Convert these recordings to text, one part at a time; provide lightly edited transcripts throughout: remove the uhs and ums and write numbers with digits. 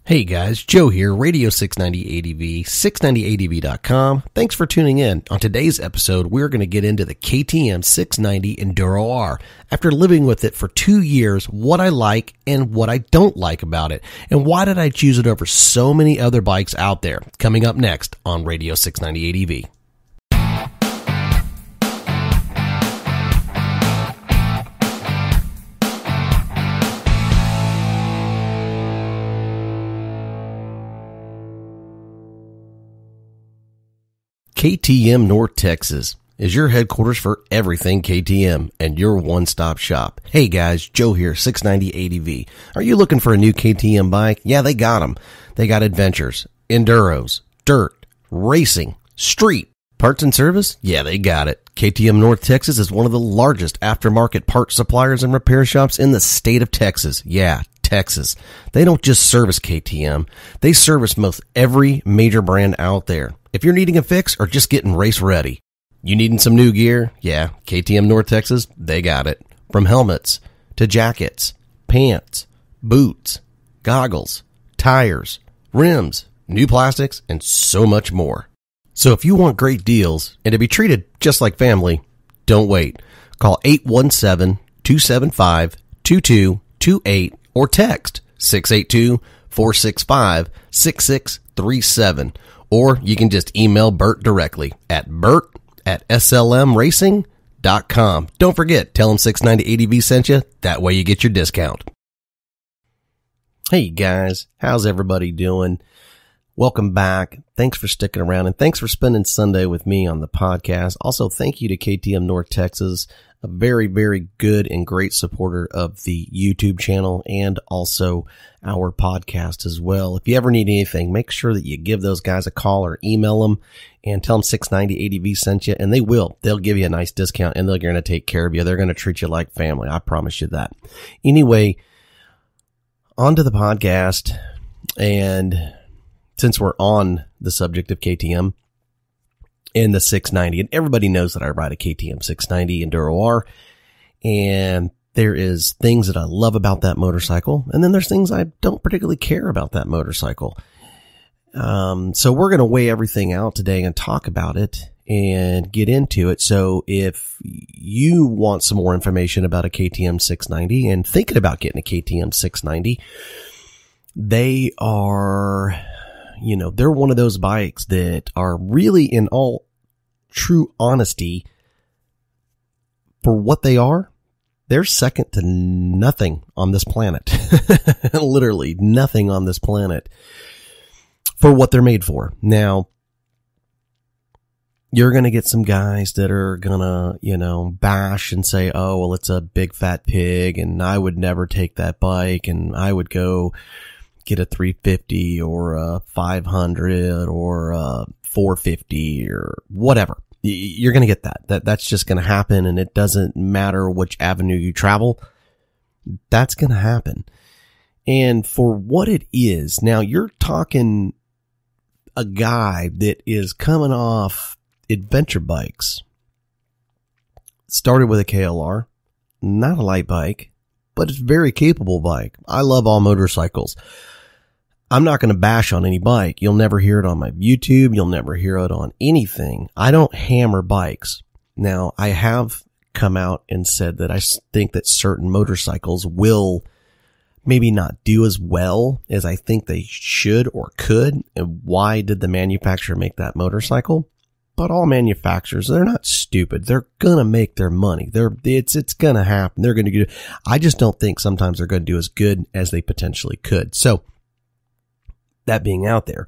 Hey guys, Joe here, Radio 690 ADV, 690ADV.com. Thanks for tuning in. On today's episode, we're going to get into the KTM 690 Enduro R. After living with it for 2 years, what I like and what I don't like about it, and why did I choose it over so many other bikes out there. Coming up next on Radio 690 ADV. KTM North Texas is your headquarters for everything KTM and your one-stop shop. Hey guys, Joe here, 690 ADV. Are you looking for a new KTM bike? Yeah, they got them. They got adventures, enduros, dirt, racing, street, parts and service? Yeah, they got it. KTM North Texas is one of the largest aftermarket parts suppliers and repair shops in the state of Texas. Yeah, Texas. They don't just service KTM. They service most every major brand out there. If you're needing a fix or just getting race ready, you needing some new gear? Yeah, KTM North Texas, they got it. From helmets to jackets, pants, boots, goggles, tires, rims, new plastics, and so much more. So if you want great deals and to be treated just like family, don't wait. Call 817-275-2228 or text 682-465-6637. Or you can just email Bert directly at bert@slmracing.com. Don't forget, tell him 690 ADV sent you. That way you get your discount. Hey guys, how's everybody doing? Welcome back. Thanks for sticking around and thanks for spending Sunday with me on the podcast. Also, thank you to KTM North Texas, a very, very good and great supporter of the YouTube channel and also our podcast as well. If you ever need anything, make sure that you give those guys a call or email them and tell them 690 ADV sent you, and they will. They'll give you a nice discount and they're going to take care of you. They're going to treat you like family. I promise you that. Anyway, on to the podcast. And since we're on the subject of KTM, in the 690, and everybody knows that I ride a KTM 690 Enduro R, and there is things that I love about that motorcycle, and then there's things I don't particularly care about that motorcycle. So we're going to weigh everything out today and talk about it and get into it. So if you want some more information about a KTM 690 and thinking about getting a KTM 690, they are, you know, they're one of those bikes that are really, in all true honesty, for what they are, they're second to nothing on this planet. Literally nothing on this planet for what they're made for. Now, you're going to get some guys that are going to, you know, bash and say, oh, well, it's a big fat pig and I would never take that bike and I would go get a 350 or a 500 or a 450 or whatever. You're going to get that. That's just going to happen, and it doesn't matter which avenue you travel. That's going to happen. And for what it is, now you're talking a guy that is coming off adventure bikes. Started with a KLR, not a light bike, but it's a very capable bike. I love all motorcycles. I'm not going to bash on any bike. You'll never hear it on my YouTube. You'll never hear it on anything. I don't hammer bikes. Now, I have come out and said that I think that certain motorcycles will maybe not do as well as I think they should or could. And why did the manufacturer make that motorcycle? But all manufacturers, they're not stupid. They're going to make their money. It's going to happen. They're going to do. I just don't think sometimes they're going to do as good as they potentially could. So, that being out there,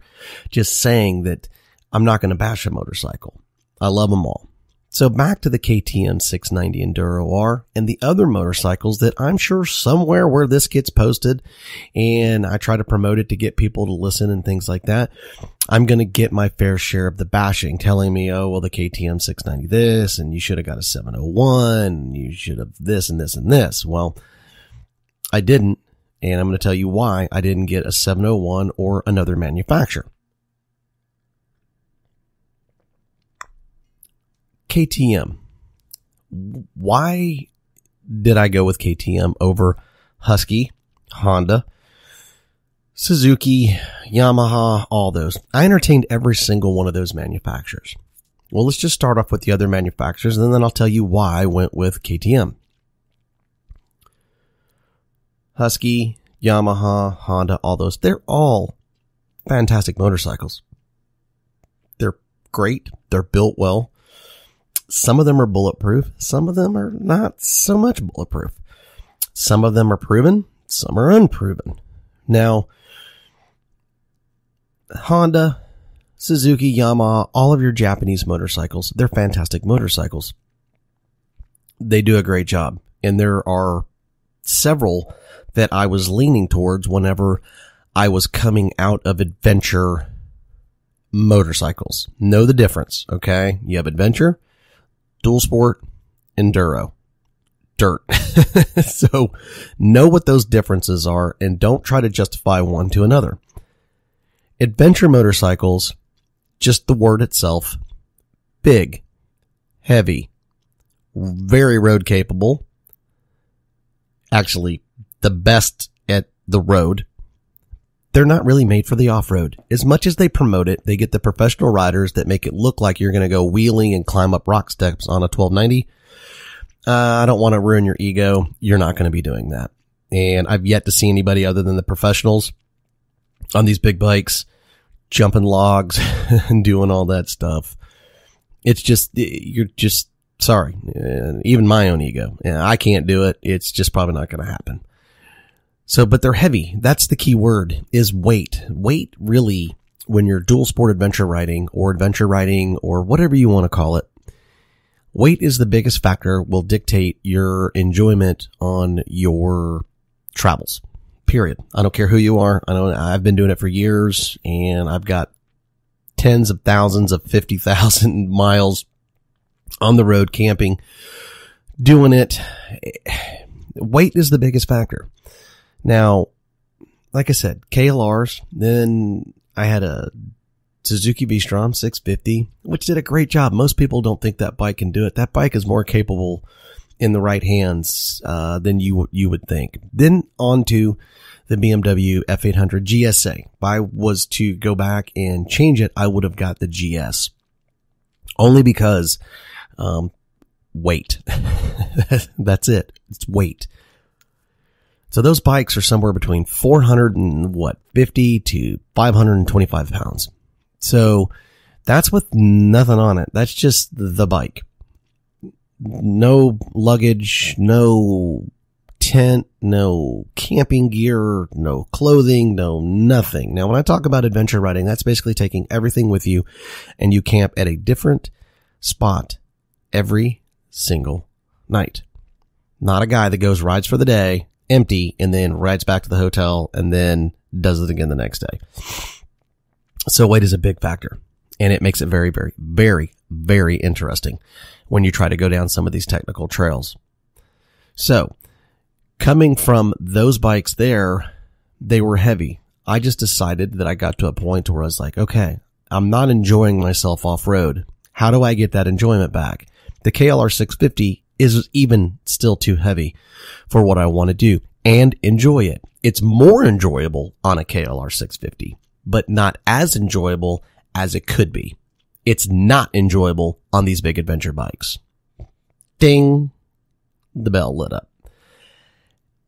just saying that I'm not going to bash a motorcycle. I love them all. So back to the KTM 690 Enduro R and the other motorcycles that I'm sure somewhere where this gets posted and I try to promote it to get people to listen and things like that, I'm going to get my fair share of the bashing, telling me, oh, well, the KTM 690 this, and you should have got a 701, and you should have this and this and this. Well, I didn't. And I'm going to tell you why I didn't get a 701 or another manufacturer. KTM. Why did I go with KTM over Husky, Honda, Suzuki, Yamaha, all those. I entertained every single one of those manufacturers. Well, let's just start off with the other manufacturers, and then I'll tell you why I went with KTM. Husky, Yamaha, Honda, all those. They're all fantastic motorcycles. They're great. They're built well. Some of them are bulletproof. Some of them are not so much bulletproof. Some of them are proven. Some are unproven. Now, Honda, Suzuki, Yamaha, all of your Japanese motorcycles, they're fantastic motorcycles. They do a great job. And there are several that I was leaning towards whenever I was coming out of adventure motorcycles. Know the difference, okay? You have adventure, dual sport, enduro, dirt. So know what those differences are and don't try to justify one to another. Adventure motorcycles, just the word itself, big, heavy, very road capable, actually the best at the road. They're not really made for the off-road. As much as they promote it, they get the professional riders that make it look like you're going to go wheeling and climb up rock steps on a 1290. I don't want to ruin your ego. You're not going to be doing that. And I've yet to see anybody other than the professionals on these big bikes, jumping logs and doing all that stuff. It's just, you're just, sorry. Even my own ego. I can't do it. It's just probably not going to happen. So, but they're heavy. That's the key word, is weight. Weight really, when you're dual sport adventure riding or whatever you want to call it, weight is the biggest factor, will dictate your enjoyment on your travels. Period. I don't care who you are. I've been doing it for years, and I've got tens of thousands of 50,000 miles on the road camping, doing it. Weight is the biggest factor. Now, like I said, KLRs, then I had a Suzuki V-Strom 650, which did a great job. Most people don't think that bike can do it. That bike is more capable in the right hands than you would think. Then on to the BMW F800 GSA. If I was to go back and change it, I would have got the GS. Only because weight. That's it. It's weight. So those bikes are somewhere between 450 to 525 pounds. So that's with nothing on it. That's just the bike. No luggage, no tent, no camping gear, no clothing, no nothing. Now, when I talk about adventure riding, that's basically taking everything with you and you camp at a different spot every single night. Not a guy that goes, rides for the day, empty, and then rides back to the hotel and then does it again the next day. So weight is a big factor, and it makes it very, very, very, very interesting when you try to go down some of these technical trails. So coming from those bikes there, they were heavy. I just decided that I got to a point where I was like, okay, I'm not enjoying myself off-road. How do I get that enjoyment back? The KLR 650 is even still too heavy for what I want to do and enjoy it. It's more enjoyable on a KLR 650, but not as enjoyable as it could be. It's not enjoyable on these big adventure bikes. Ding. The bell lit up.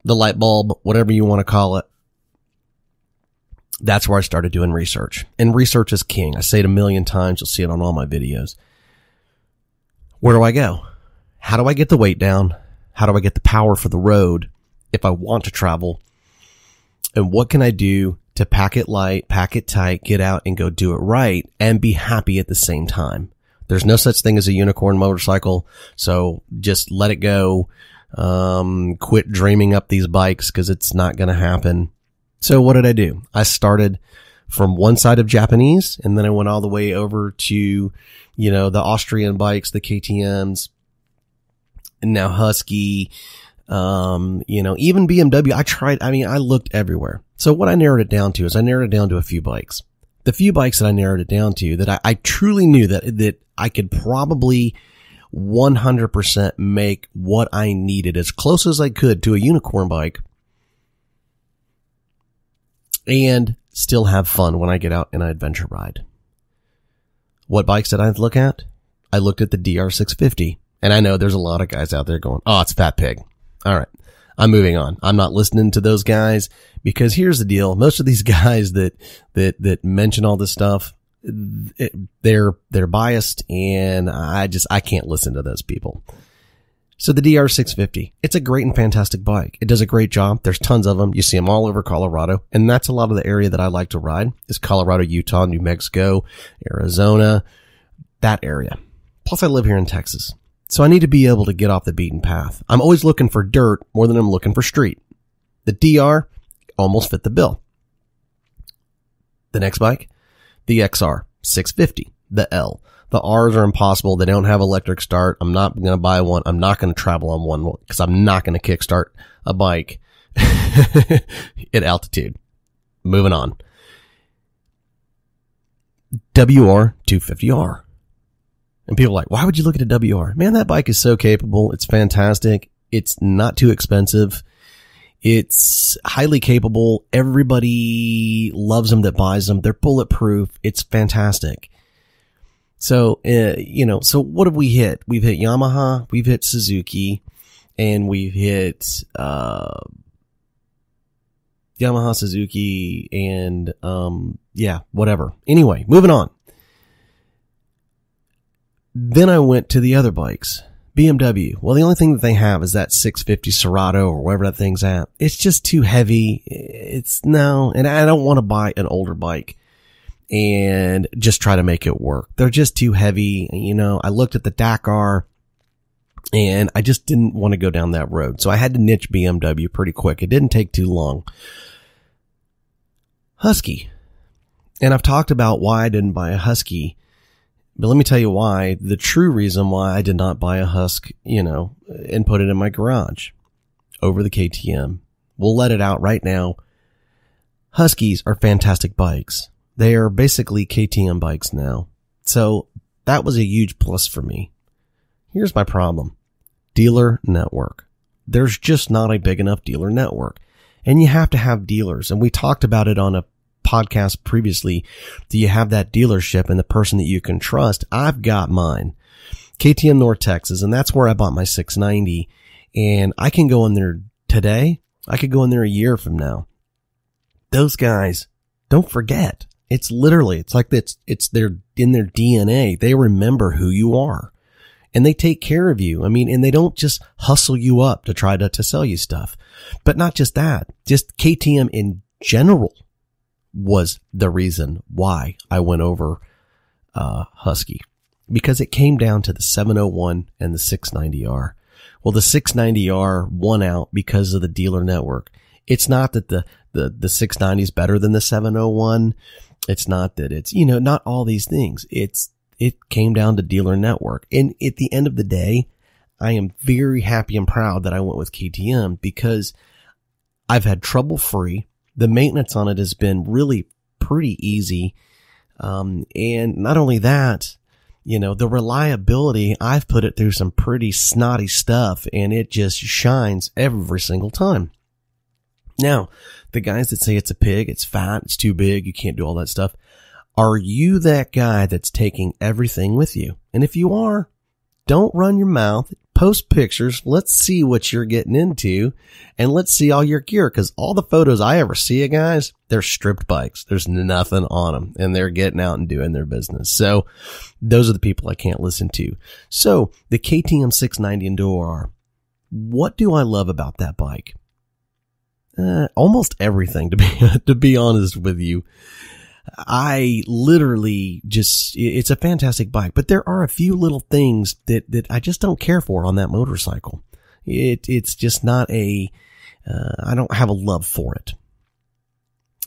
The light bulb, whatever you want to call it. That's where I started doing research. And research is king. I say it a million times. You'll see it on all my videos. Where do I go? How do I get the weight down? How do I get the power for the road if I want to travel? And what can I do to pack it light, pack it tight, get out and go do it right and be happy at the same time? There's no such thing as a unicorn motorcycle. So just let it go. Quit dreaming up these bikes because it's not going to happen. So what did I do? I started from one side of Japanese, and then I went all the way over to, the Austrian bikes, the KTMs, and now Husky, even BMW. I looked everywhere. So what I narrowed it down to is a few bikes. The few bikes that I narrowed it down to that I truly knew that I could probably 100% make what I needed as close as I could to a unicorn bike. and still have fun when I get out and I adventure ride. What bikes did I look at? I looked at the DR650, and I know there's a lot of guys out there going, oh, it's Fat Pig. All right. I'm moving on. I'm not listening to those guys, because here's the deal. Most of these guys that mention all this stuff, they're biased, and I can't listen to those people. So the DR650, it's a great and fantastic bike. It does a great job. There's tons of them. You see them all over Colorado. And that's a lot of the area that I like to ride is Colorado, Utah, New Mexico, Arizona, that area. Plus I live here in Texas. So I need to be able to get off the beaten path. I'm always looking for dirt more than I'm looking for street. The DR almost fit the bill. The next bike, the XR 650, the L. The R's are impossible. They don't have electric start. I'm not going to buy one. I'm not going to travel on one because I'm not going to kickstart a bike at altitude. Moving on. WR 250R. And people are like, why would you look at a WR? Man, that bike is so capable. It's fantastic. It's not too expensive. It's highly capable. Everybody loves them that buys them. They're bulletproof. It's fantastic. So, so what have we hit? We've hit Yamaha, we've hit Suzuki, and we've hit, Yamaha, Suzuki, and, whatever. Anyway, moving on. Then I went to the other bikes. BMW. Well, the only thing that they have is that 650 Serato or wherever that thing's at. It's just too heavy. And I don't want to buy an older bike and just try to make it work. They're just too heavy. I looked at the Dakar and I just didn't want to go down that road. So I had to niche BMW pretty quick. It didn't take too long. Husky. And I've talked about why I didn't buy a Husky, but let me tell you why. The true reason why I did not buy a Husk, and put it in my garage over the KTM. We'll let it out right now. Huskies are fantastic bikes. They are basically KTM bikes now. So that was a huge plus for me. Here's my problem. Dealer network. There's just not a big enough dealer network. And you have to have dealers. And we talked about it on a podcast previously. Do you have that dealership and the person that you can trust? I've got mine. KTM North Texas. And that's where I bought my 690. And I can go in there today. I could go in there a year from now. Those guys, don't forget. It's like it's in their DNA. They remember who you are and they take care of you. And they don't just hustle you up to try to sell you stuff, but not just that, just KTM in general was the reason why I went over, Husky, because it came down to the 701 and the 690R. Well, the 690R won out because of the dealer network. It's not that the 690 is better than the 701. It's not that it's, not all these things. It came down to dealer network. And at the end of the day, I am very happy and proud that I went with KTM because I've had trouble free. The maintenance on it has been really pretty easy. And not only that, the reliability, I've put it through some pretty snotty stuff and it just shines every single time. Now, the guys that say it's a pig, it's fat, it's too big, you can't do all that stuff. Are you that guy that's taking everything with you? And if you are, don't run your mouth, post pictures, let's see what you're getting into, and let's see all your gear, because all the photos I ever see of guys, they're stripped bikes. There's nothing on them, and they're getting out and doing their business. So those are the people I can't listen to. So the KTM 690 Enduro R, what do I love about that bike? Almost everything, to be honest with you. I literally it's a fantastic bike, but there are a few little things that I just don't care for on that motorcycle. It's just not I don't have a love for it.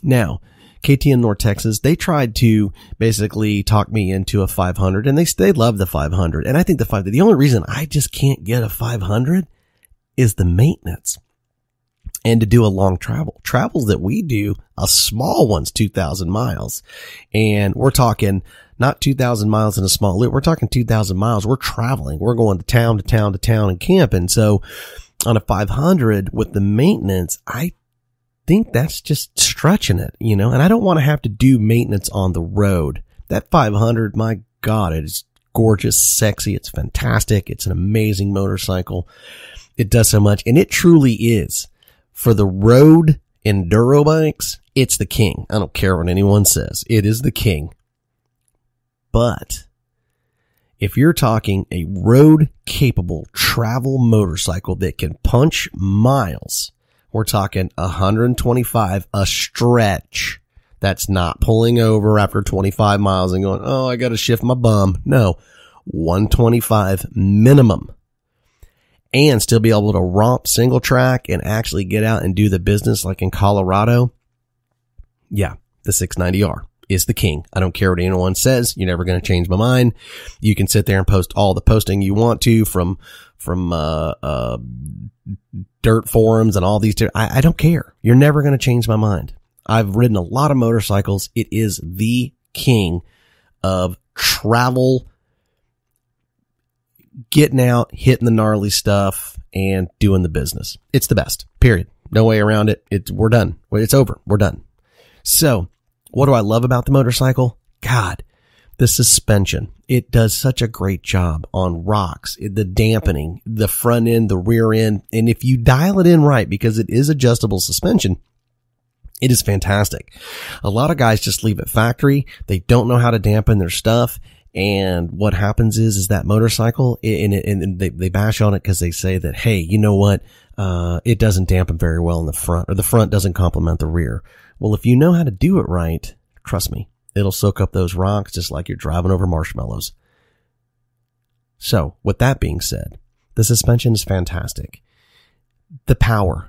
Now, KTM North Texas, they tried to basically talk me into a 500 and they love the 500. And I think the only reason I just can't get a 500 is the maintenance. And to do a long travels that we do, a small one's 2,000 miles. And we're talking not 2,000 miles in a small loop. We're talking 2,000 miles. We're traveling. We're going to town to town to town and camping. So on a 500 with the maintenance, I think that's just stretching it, you know, and I don't want to have to do maintenance on the road. That 500, my God, it is gorgeous, sexy. It's fantastic. It's an amazing motorcycle. It does so much, and it truly is. For the road enduro bikes, it's the king. I don't care what anyone says. It is the king. But if you're talking a road-capable travel motorcycle that can punch miles, we're talking 125 a stretch. That's not pulling over after 25 miles and going, oh, I got to shift my bum. No, 125 minimum. And still be able to romp single track and actually get out and do the business like in Colorado. Yeah, the 690R is the king. I don't care what anyone says. You're never going to change my mind. You can sit there and post all the posting you want to from dirt forums and all these. I don't care. You're never going to change my mind. I've ridden a lot of motorcycles. It is the king of travel, getting out, hitting the gnarly stuff, and doing the business. It's the best, period. No way around it. We're done. It's over. We're done. So what do I love about the motorcycle? God, the suspension. It does such a great job on rocks, the dampening, the front end, the rear end. And if you dial it in right, because it is adjustable suspension, it is fantastic. A lot of guys just leave it factory. They don't know how to dampen their stuff. And what happens is that motorcycle, and they bash on it because they say that, hey, you know what? It doesn't dampen very well in the front, or the front doesn't complement the rear. Well, if you know how to do it right, trust me, it'll soak up those rocks just like you're driving over marshmallows. So with that being said, the suspension is fantastic. The power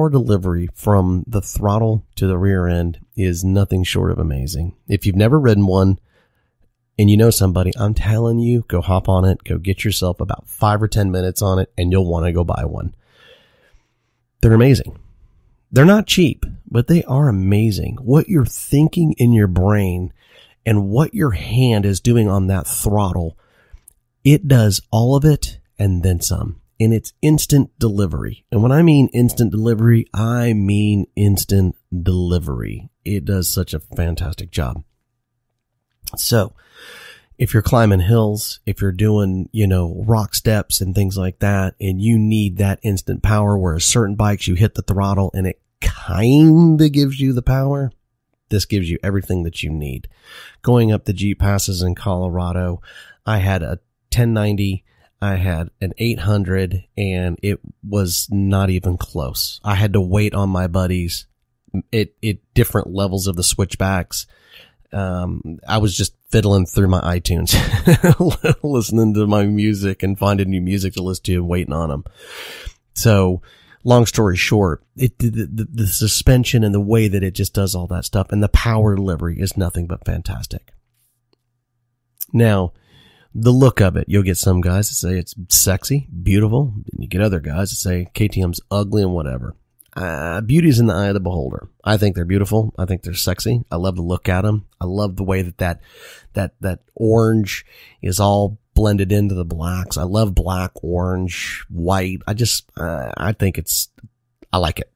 delivery from the throttle to the rear end is nothing short of amazing. If you've never ridden one and you know somebody, I'm telling you, go hop on it, go get yourself about 5 or 10 minutes on it, and you'll want to go buy one. They're amazing. They're not cheap, but they are amazing. What you're thinking in your brain and what your hand is doing on that throttle, it does all of it and then some. And it's instant delivery. And when I mean instant delivery, I mean instant delivery. It does such a fantastic job. So if you're climbing hills, if you're doing, rock steps and things like that, and you need that instant power, whereas certain bikes, you hit the throttle and it kind of gives you the power, this gives you everything that you need. Going up the Jeep passes in Colorado, I had a 1090, I had an 800, and it was not even close. I had to wait on my buddies at different levels of the switchbacks. I was just fiddling through my iTunes, listening to my music and finding new music to listen to and waiting on them. So long story short, the suspension and the way that it just does all that stuff and the power delivery is nothing but fantastic. Now, the look of it, you'll get some guys that say it's sexy, beautiful, and you get other guys that say KTM's ugly and whatever. Beauty's in the eye of the beholder. I think they're beautiful. I think they're sexy. I love to look at them. I love the way that orange is all blended into the blacks. I love black, orange, white. I think I like it.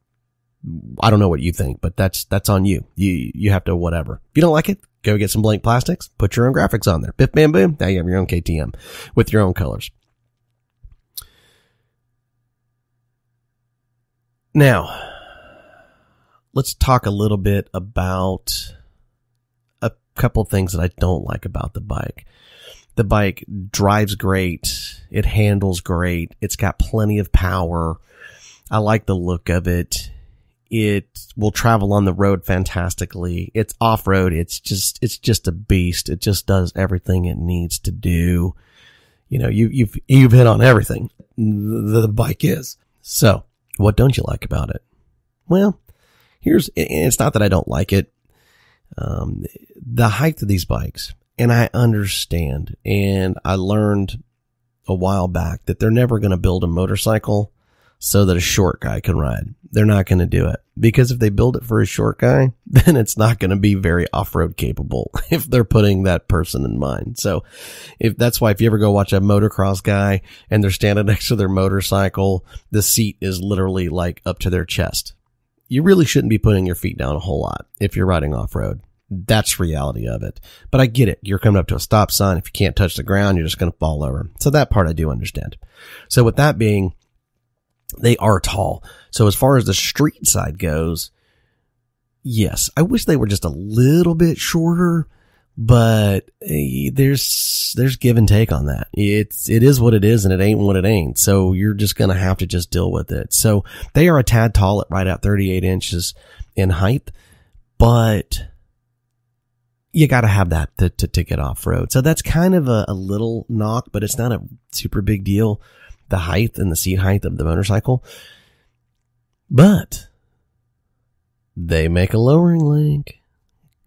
I don't know what you think, but that's on you. You have to whatever. If you don't like it, go get some blank plastics, put your own graphics on there. Biff, bam, boom. Now you have your own KTM with your own colors. Now, let's talk a little bit about a couple things that I don't like about the bike. The bike drives great. It handles great. It's got plenty of power. I like the look of it. It will travel on the road fantastically. It's off-road. It's just a beast. It just does everything it needs to do. You've hit on everything the bike is. So, what don't you like about it? Well, it's not that I don't like it. The height of these bikes, and I understand, and I learned a while back that they're never going to build a motorcycle so that a short guy can ride. They're not going to do it, because if they build it for a short guy, then it's not going to be very off-road capable if they're putting that person in mind. So that's why if you ever go watch a motocross guy and they're standing next to their motorcycle, the seat is literally like up to their chest. you really shouldn't be putting your feet down a whole lot if you're riding off-road. That's the reality of it. But I get it. You're coming up to a stop sign. If you can't touch the ground, you're just going to fall over. So that part I do understand. So with that being, they are tall. So as far as the street side goes, yes, I wish they were just a little bit shorter, but there's give and take on that. It is what it is and it ain't what it ain't. So you're just going to have to just deal with it. So they are a tad tall at right at 38 inches in height, but you got to have that to get off road. So that's kind of a little knock, but it's not a super big deal. The height and the seat height of the motorcycle, but they make a lowering link.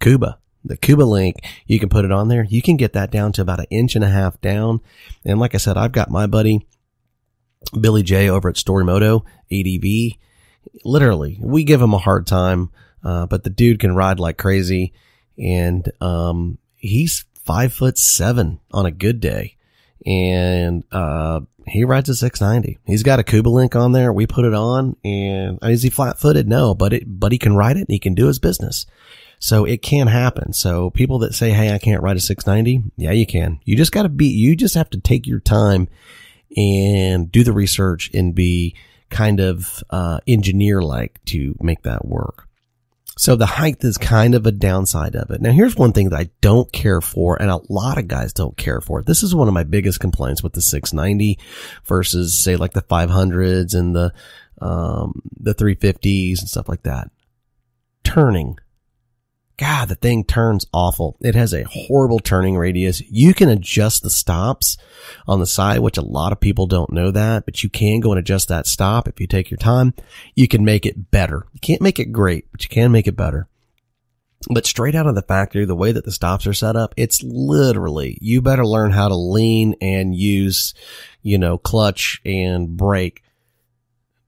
The Cuba link, you can put it on there. You can get that down to about 1.5 inches down. And like I said, I've got my buddy Billy J over at Storymoto ADV. Literally, we give him a hard time, but the dude can ride like crazy. And he's 5'7" on a good day. And he rides a 690. He's got a Cuba link on there. We put it on, and is he flat-footed? No, but he can ride it and he can do his business. So it can happen. So people that say, hey, I can't ride a 690. Yeah, you can. You just have to take your time and do the research and be kind of engineer-like to make that work. So the height is kind of a downside of it. Now, here's one thing that I don't care for, and a lot of guys don't care for. This is one of my biggest complaints with the 690 versus, say, like the 500s and the 350s and stuff like that. Turning. God, the thing turns awful. It has a horrible turning radius. You can adjust the stops on the side, which a lot of people don't know that, but you can go and adjust that stop if you take your time. You can make it better. You can't make it great, but you can make it better. But straight out of the factory, the way that the stops are set up, it's literally, you better learn how to lean and use, clutch and brake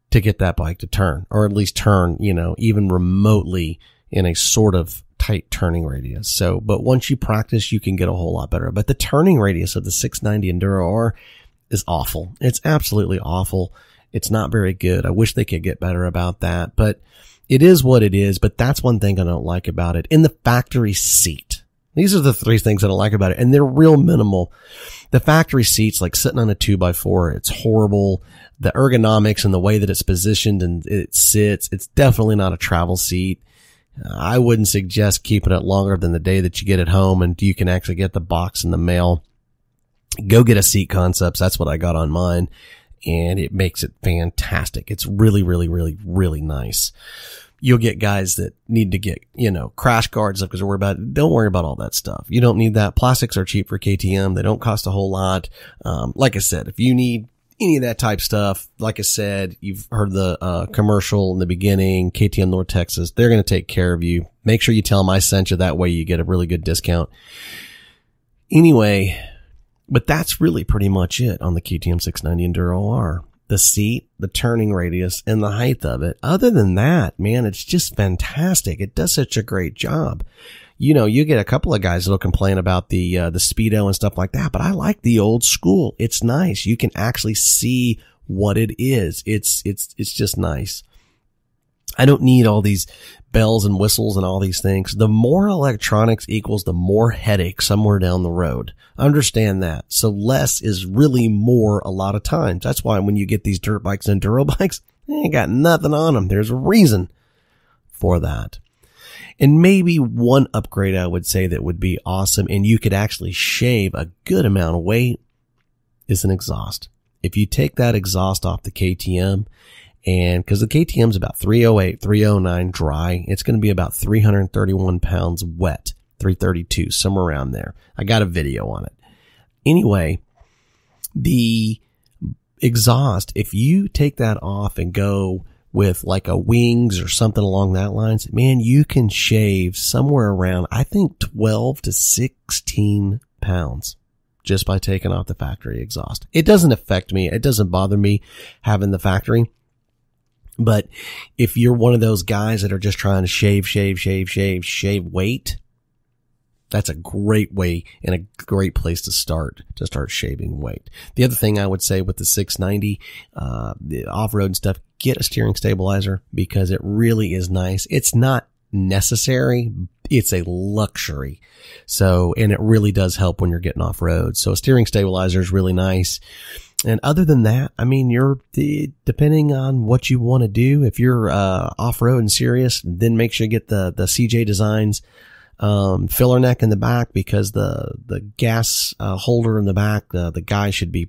to get that bike to turn, or at least turn, even remotely in a sort of tight turning radius. So, but once you practice, you can get a whole lot better. But the turning radius of the 690 Enduro R is awful. It's absolutely awful. It's not very good. I wish they could get better about that, but it is what it is. But that's one thing I don't like about it. In the factory seat, these are the 3 things I don't like about it, and they're real minimal. The factory seats, like sitting on a 2x4, it's horrible. The ergonomics and the way that it's positioned and it sits, it's definitely not a travel seat. I wouldn't suggest keeping it longer than the day that you get it home and you can actually get the box in the mail. Go get a Seat Concepts. That's what I got on mine, and it makes it fantastic. It's really, really, really, really nice. You'll get guys that need to get, crash guards because they're worried about it. Don't worry about all that stuff. You don't need that. Plastics are cheap for KTM. They don't cost a whole lot. Like I said, if you need any of that type stuff, like I said, you've heard the commercial in the beginning, KTM North Texas, they're going to take care of you. Make sure you tell them I sent you. That way you get a really good discount. Anyway, but that's really pretty much it on the KTM 690 Enduro R. The seat, the turning radius, and the height of it. Other than that, man, it's just fantastic. It does such a great job. You get a couple of guys that'll complain about the Speedo and stuff like that, but I like the old school. It's nice. You can actually see what it is. It's just nice. I don't need all these bells and whistles and all these things. The more electronics equals the more headache somewhere down the road. Understand that. So less is really more a lot of times. That's why when you get these dirt bikes and enduro bikes, they ain't got nothing on them. There's a reason for that. And maybe one upgrade I would say that would be awesome, and you could actually shave a good amount of weight, is an exhaust. If you take that exhaust off the KTM, and because the KTM is about 308, 309 dry, it's going to be about 331 pounds wet, 332, somewhere around there. I got a video on it. Anyway, the exhaust, if you take that off and go with like a wings or something along that lines, man, you can shave somewhere around, I think 12 to 16 pounds just by taking off the factory exhaust. It doesn't affect me. It doesn't bother me having the factory. But if you're one of those guys that are just trying to shave weight, that's a great way and a great place to start shaving weight. The other thing I would say with the 690, the off-road stuff, get a steering stabilizer because it really is nice. It's not necessary. It's a luxury. So, and it really does help when you're getting off road. So a steering stabilizer is really nice. And other than that, I mean, depending on what you want to do, if you're off road and serious, then make sure you get the CJ Designs filler neck in the back, because the gas holder in the back, the guy should be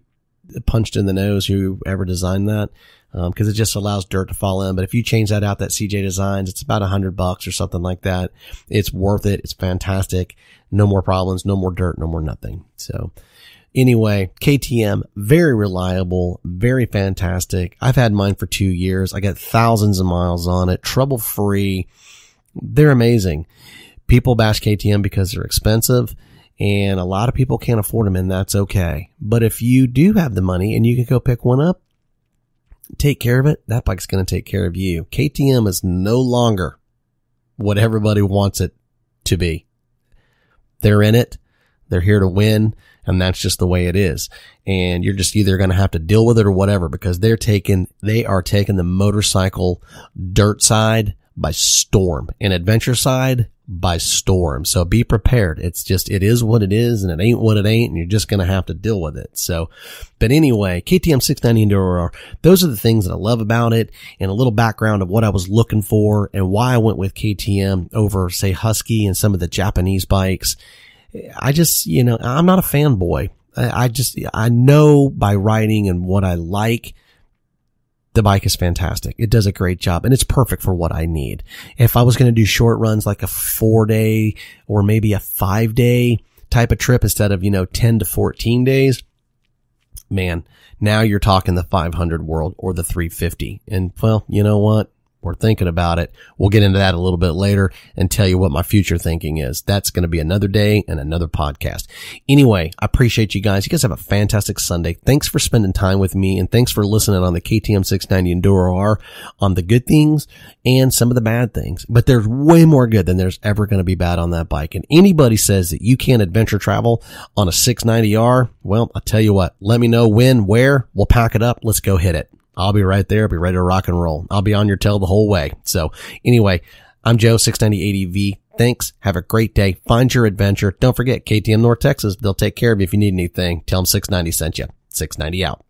punched in the nose, whoever designed that, because it just allows dirt to fall in. But if you change that out, that CJ Designs, it's about $100 or something like that. It's worth it. It's fantastic. No more problems, no more dirt, no more nothing. So anyway, KTM, very reliable, very fantastic. I've had mine for 2 years. I got thousands of miles on it, trouble free. They're amazing. People bash KTM because they're expensive, and a lot of people can't afford them, and that's okay. But if you do have the money and you can go pick one up, take care of it, that bike's going to take care of you. KTM is no longer what everybody wants it to be. They're in it. They're here to win, and that's just the way it is. And you're just either going to have to deal with it or whatever, because they are taking the motorcycle dirt side by storm and adventure side by storm. So be prepared. It is what it is, and it ain't what it ain't, and you're just going to have to deal with it. So, but anyway, KTM 690 Enduro R, those are the things that I love about it, and a little background of what I was looking for and why I went with KTM over, say, Husky and some of the Japanese bikes. I just, I'm not a fanboy. I know by riding and what I like, the bike is fantastic. It does a great job, and it's perfect for what I need. If I was going to do short runs, like a 4-day or maybe a 5-day type of trip instead of, 10 to 14 days, man, now you're talking the 500 world or the 350. And well, you know what? We're thinking about it. We'll get into that a little bit later and tell you what my future thinking is. That's going to be another day and another podcast. Anyway, I appreciate you guys. You guys have a fantastic Sunday. Thanks for spending time with me, and thanks for listening on the KTM 690 Enduro R on the good things and some of the bad things. But there's way more good than there's ever going to be bad on that bike. And anybody says that you can't adventure travel on a 690R, well, I'll tell you what, let me know when, where, we'll pack it up. Let's go hit it. I'll be right there. I'll be ready to rock and roll. I'll be on your tail the whole way. So anyway, I'm Joe, 690 ADV. Thanks. Have a great day. Find your adventure. Don't forget, KTM North Texas. They'll take care of you if you need anything. Tell them 690 sent you. 690 out.